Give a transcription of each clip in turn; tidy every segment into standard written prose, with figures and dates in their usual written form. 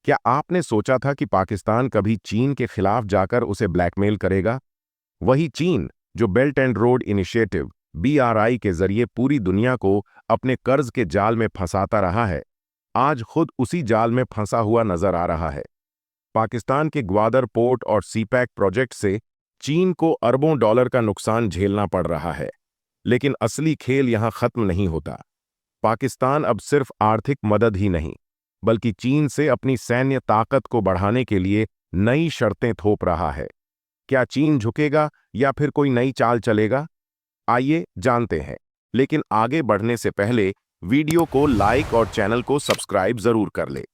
क्या आपने सोचा था कि पाकिस्तान कभी चीन के खिलाफ जाकर उसे ब्लैकमेल करेगा? वही चीन जो belt and road initiative BRI के जरिए पूरी दुनिया को अपने कर्ज के जाल में फंसाता रहा है, आज खुद उसी जाल में फंसा हुआ नजर आ रहा है। पाकिस्तान के ग्वादर पोर्ट और सीपैक प्रोजेक्ट से चीन को अरबों डॉलर का नुकसान झेलना पड़ रहा है। लेकिन असली खेल यहां खत्म नहीं होता। पाकिस्तान अब सिर्फ आर्थिक मदद ही नहीं, बल्कि चीन से अपनी सैन्य ताकत को बढ़ाने के लिए नई शर्तें थोप रहा है। क्या चीन झुकेगा या फिर कोई नई चाल चलेगा? आइए जानते हैं। लेकिन आगे बढ़ने से पहले वीडियो को लाइक और चैनल को सब्सक्राइब जरूर कर ले।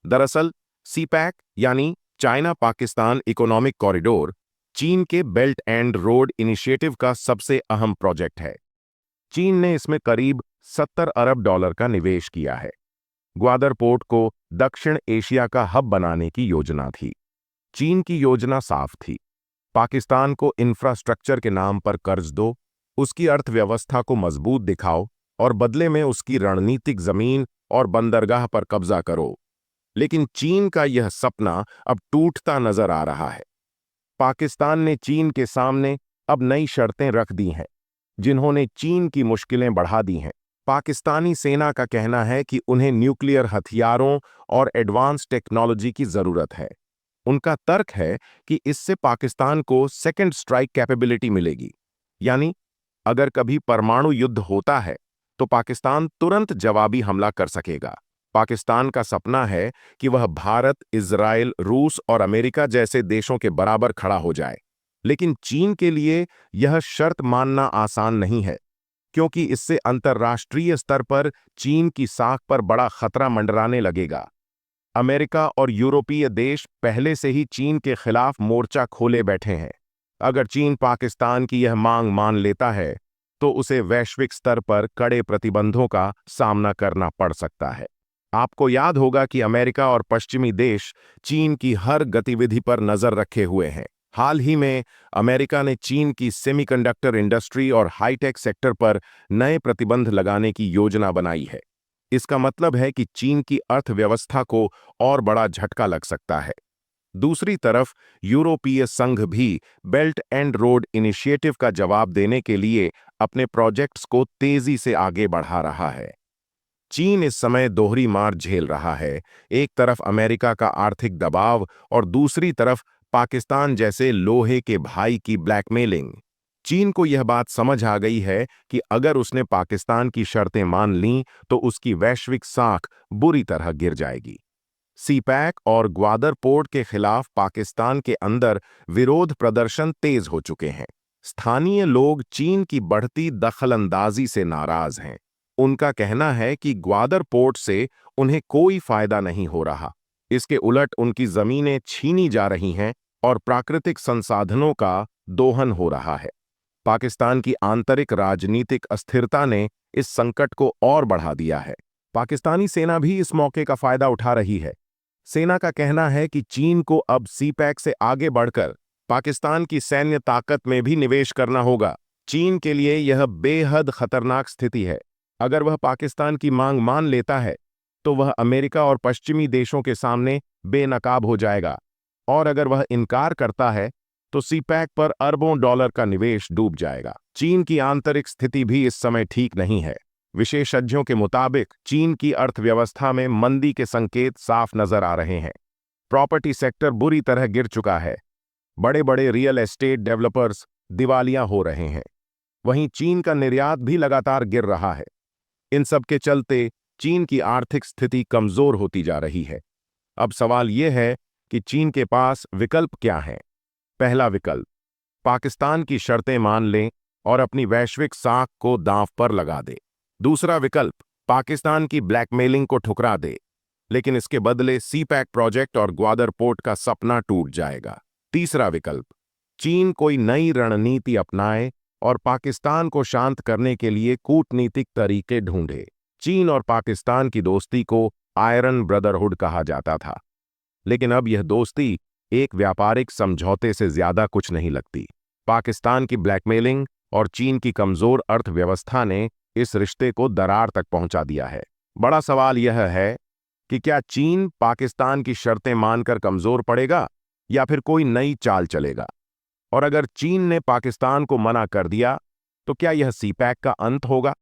दरअसल सीपैक यानी चाइना पाकिस्तान इकोनॉमिक कॉरिडोर चीन के बेल्ट एंड रोड इनिशिएटिव का सबसे अहम प्रोजेक्ट है। चीन ने इसमें करीब 70 अरब डॉलर का निवेश किया है। ग्वादर पोर्ट को दक्षिण एशिया का हब बनाने की योजना थी। चीन की योजना साफ थी, पाकिस्तान को इंफ्रास्ट्रक्चर के नाम पर कर्ज दो, उसकी अर्थव्यवस्था को मजबूत दिखाओ और बदले में उसकी रणनीतिक जमीन और बंदरगाह पर कब्जा करो। लेकिन चीन का यह सपना अब टूटता नजर आ रहा है। पाकिस्तान ने चीन के सामने अब नई शर्तें रख दी हैं, जिन्होंने चीन की मुश्किलें बढ़ा दी हैं। पाकिस्तानी सेना का कहना है कि उन्हें न्यूक्लियर हथियारों और एडवांस टेक्नोलॉजी की जरूरत है। उनका तर्क है कि इससे पाकिस्तान को सेकंड स्ट्राइक कैपेबिलिटी मिलेगी, यानी अगर कभी परमाणु युद्ध होता है तो पाकिस्तान तुरंत जवाबी हमला कर सकेगा। पाकिस्तान का सपना है कि वह भारत, इजराइल, रूस और अमेरिका जैसे देशों के बराबर खड़ा हो जाए। लेकिन चीन के लिए यह शर्त मानना आसान नहीं है, क्योंकि इससे अंतर्राष्ट्रीय स्तर पर चीन की साख पर बड़ा खतरा मंडराने लगेगा। अमेरिका और यूरोपीय देश पहले से ही चीन के खिलाफ मोर्चा खोले बैठे हैं। अगर चीन पाकिस्तान की यह मांग मान लेता है तो उसे वैश्विक स्तर पर कड़े प्रतिबंधों का सामना करना पड़ सकता है। आपको याद होगा कि अमेरिका और पश्चिमी देश चीन की हर गतिविधि पर नजर रखे हुए हैं। हाल ही में अमेरिका ने चीन की सेमीकंडक्टर इंडस्ट्री और हाईटेक सेक्टर पर नए प्रतिबंध लगाने की योजना बनाई है। इसका मतलब है कि चीन की अर्थव्यवस्था को और बड़ा झटका लग सकता है। दूसरी तरफ यूरोपीय संघ भी बेल्ट एंड रोड इनिशिएटिव का जवाब देने के लिए अपने प्रोजेक्ट्स को तेजी से आगे बढ़ा रहा है। चीन इस समय दोहरी मार झेल रहा है, एक तरफ अमेरिका का आर्थिक दबाव और दूसरी तरफ पाकिस्तान जैसे लोहे के भाई की ब्लैकमेलिंग। चीन को यह बात समझ आ गई है कि अगर उसने पाकिस्तान की शर्तें मान लीं तो उसकी वैश्विक साख बुरी तरह गिर जाएगी। सीपैक और ग्वादर पोर्ट के खिलाफ पाकिस्तान के अंदर विरोध प्रदर्शन तेज हो चुके हैं। स्थानीय लोग चीन की बढ़ती दखलंदाजी से नाराज हैं। उनका कहना है कि ग्वादर पोर्ट से उन्हें कोई फायदा नहीं हो रहा। इसके उलट उनकी जमीनें छीनी जा रही हैं और प्राकृतिक संसाधनों का दोहन हो रहा है। पाकिस्तान की आंतरिक राजनीतिक अस्थिरता ने इस संकट को और बढ़ा दिया है। पाकिस्तानी सेना भी इस मौके का फायदा उठा रही है। सेना का कहना है कि चीन को अब सीपैक से आगे बढ़कर पाकिस्तान की सैन्य ताकत में भी निवेश करना होगा। चीन के लिए यह बेहद खतरनाक स्थिति है। अगर वह पाकिस्तान की मांग मान लेता है तो वह अमेरिका और पश्चिमी देशों के सामने बेनकाब हो जाएगा, और अगर वह इनकार करता है तो सीपैक पर अरबों डॉलर का निवेश डूब जाएगा। चीन की आंतरिक स्थिति भी इस समय ठीक नहीं है। विशेषज्ञों के मुताबिक चीन की अर्थव्यवस्था में मंदी के संकेत साफ नजर आ रहे हैं। प्रॉपर्टी सेक्टर बुरी तरह गिर चुका है। बड़े बड़े रियल एस्टेट डेवलपर्स दिवालिया हो रहे हैं। वहीं चीन का निर्यात भी लगातार गिर रहा है। इन सब के चलते चीन की आर्थिक स्थिति कमजोर होती जा रही है। अब सवाल यह है कि चीन के पास विकल्प क्या हैं। पहला विकल्प, पाकिस्तान की शर्तें मान लें और अपनी वैश्विक साख को दांव पर लगा दे। दूसरा विकल्प, पाकिस्तान की ब्लैकमेलिंग को ठुकरा दे, लेकिन इसके बदले सीपैक प्रोजेक्ट और ग्वादर पोर्ट का सपना टूट जाएगा। तीसरा विकल्प, चीन कोई नई रणनीति अपनाए और पाकिस्तान को शांत करने के लिए कूटनीतिक तरीके ढूंढे। चीन और पाकिस्तान की दोस्ती को आयरन ब्रदरहुड कहा जाता था, लेकिन अब यह दोस्ती एक व्यापारिक समझौते से ज्यादा कुछ नहीं लगती। पाकिस्तान की ब्लैकमेलिंग और चीन की कमजोर अर्थव्यवस्था ने इस रिश्ते को दरार तक पहुंचा दिया है। बड़ा सवाल यह है कि क्या चीन पाकिस्तान की शर्तें मानकर कमजोर पड़ेगा या फिर कोई नई चाल चलेगा। और अगर चीन ने पाकिस्तान को मना कर दिया तो क्या यह सीपैक का अंत होगा।